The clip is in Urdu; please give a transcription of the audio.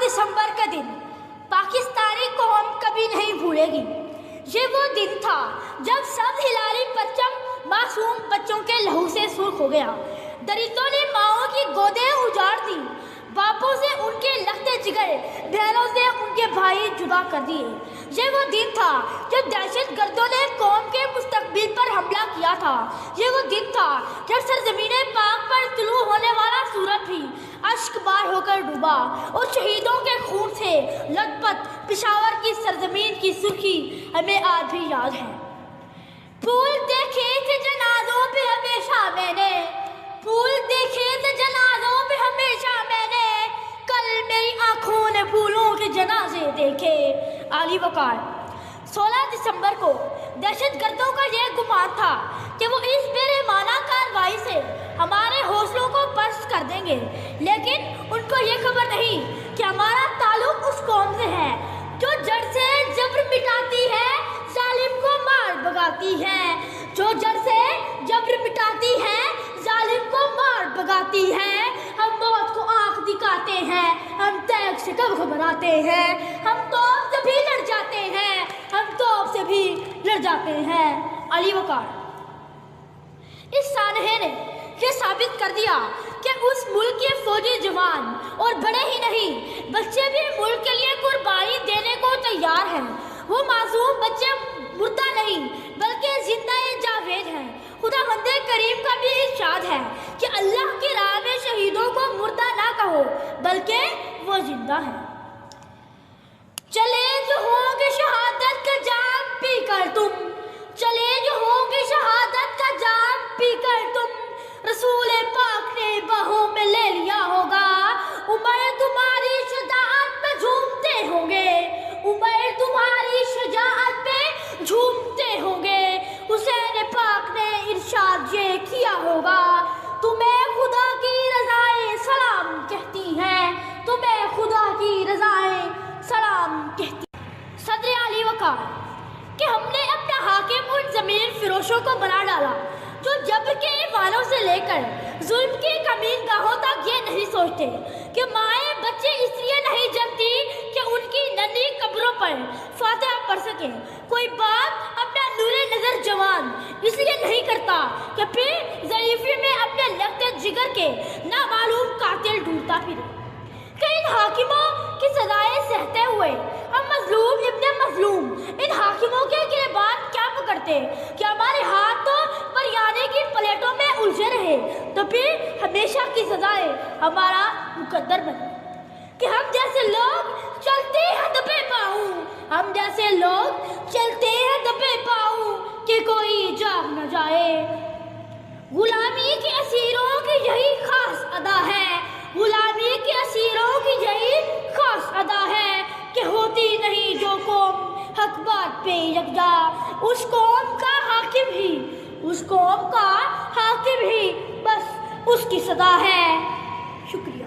دسمبر کا دن پاکستانی قوم کبھی نہیں بھولے گی۔ یہ وہ دن تھا جب سب ہلالی پرچم معصوم بچوں کے لہو سے سرخ ہو گیا۔ درندوں نے ماؤں کی گودیں اجاڑ دی، باپوں سے ان کے لختے جگر، بہنوں سے ان کے بھائی جدا کر دیے۔ یہ وہ دن تھا جب دہشت گردوں نے قوم کے مستقبل پر حملہ کیا تھا۔ یہ وہ دن تھا جب سرزمین پاک پر طلوع ہونے والا سورج بھی اشک بار ہو کر ڈوبا اور شہیدوں کے خون سے لت پت پشاور کی سرزمین کی سرخی ہمیں آج بھی یاد ہے۔ پھول دیکھے تھے جنازوں پہ ہمیشہ میں نے، پھول دیکھے تھے جنازوں پہ ہمیشہ میں نے، کل میری آنکھوں نے پھولوں کے جنازے دیکھے۔ علی وقار۔ 16 دسمبر کو دہشت گردوں کا یہ گمان تھا کہ وہ اس بے رحمانہ کارروائی سے ہمارے حوصلوں کو پست کر دیں گے، لیکن ان کو یہ خبر نہیں کہ ہمارا تعلق اس قوم سے ہے جو جڑ سے جبر مٹاتی ہے، ظالم کو مار بھگاتی ہے، جو جڑ سے جبر مٹاتی ہے، ظالم کو مار بھگاتی ہے۔ ہم موت کو آنکھ دکھاتے ہیں، ہم تیغ سے کب گھبراتے ہیں، ہم توپ سے بھی لڑ جاتے ہیں، ہم توپ سے بھی لڑ جاتے ہیں۔ علی وقار۔ اس سانحے نے یہ ثابت کر دیا کہ اس ملک کے فوجی جوان اور بڑے ہی نہیں بچے بھی ملک کے لیے قربانی دینے کو تیار ہیں۔ وہ معصوم بچے مردہ نہیں بلکہ زندہ جاوید ہیں۔ خداوند کریم کا بھی ارشاد ہے کہ اللہ کی راہ میں شہیدوں کو مردہ نہ کہو بلکہ وہ زندہ ہیں۔ چلے جو ہوں گے شہادت کا جام پی کر تم، چلے جو ہوں گے شہادت کا جام پی کر تم، رسول پاک نے باہوں میں لے لیا ہوگا، عمر تمہاری شجاعت پہ جھومتے ہوں گے، عمر تمہاری شجاعت پہ جھومتے ہوں گے۔ حسین پاک نے ارشاد یہ کیا ہوگا، تمہیں خدا کی رضائیں سلام کہتی ہیں، تمہیں خدا کی رضائیں سلام کہتی ہیں۔ صدر علی وقار کہ ہم نے اپنا حاکم ان زمین فروشوں کو بنا ڈالا جو جبر کے ایوانوں سے لے کر ظلم کی کمین گاہوں تک یہ نہیں سوچتے کہ مائیں بچے اس لیے نہیں جمتی کہ ان کی ننھی قبروں پر فاتحہ پڑھ سکیں، کوئی باپ اپنا نور نظر جوان اس لیے نہیں کرتا کہ پھر ضعیفی میں اپنے لختے جگر کے نامعلوم قاتل ڈھونڈتا پھرے۔ کہ ان حاکموں کی سزائیں سہتے ہوئے ہم مظلوم ابن مظلوم ان حاکموں کے گریبان کیا پکڑتے کہ ہمارے ہاتھ تو بریانی کی پلیٹوں میں الجھے رہے، تو پھر ہمیشہ کی سزائیں ہمارا مقدر بنے۔ کہ ہم جیسے لوگ چلتے ہیں دبے پاؤں، ہم جیسے لوگ چلتے ہیں دبے پاؤں کہ کوئی جاگ نہ جائے۔ غلامی کے اسیروں کی یہی خاص ادا ہے، غلامی کے اسیروں کی یہی خاص ادا ہے کہ ہوتی نہیں جو قوم حق بات پہ یکجا، اس قوم کا حاکم ہی، اس قوم کا حاکم ہی بس اس کی صدا ہے۔ شکریہ۔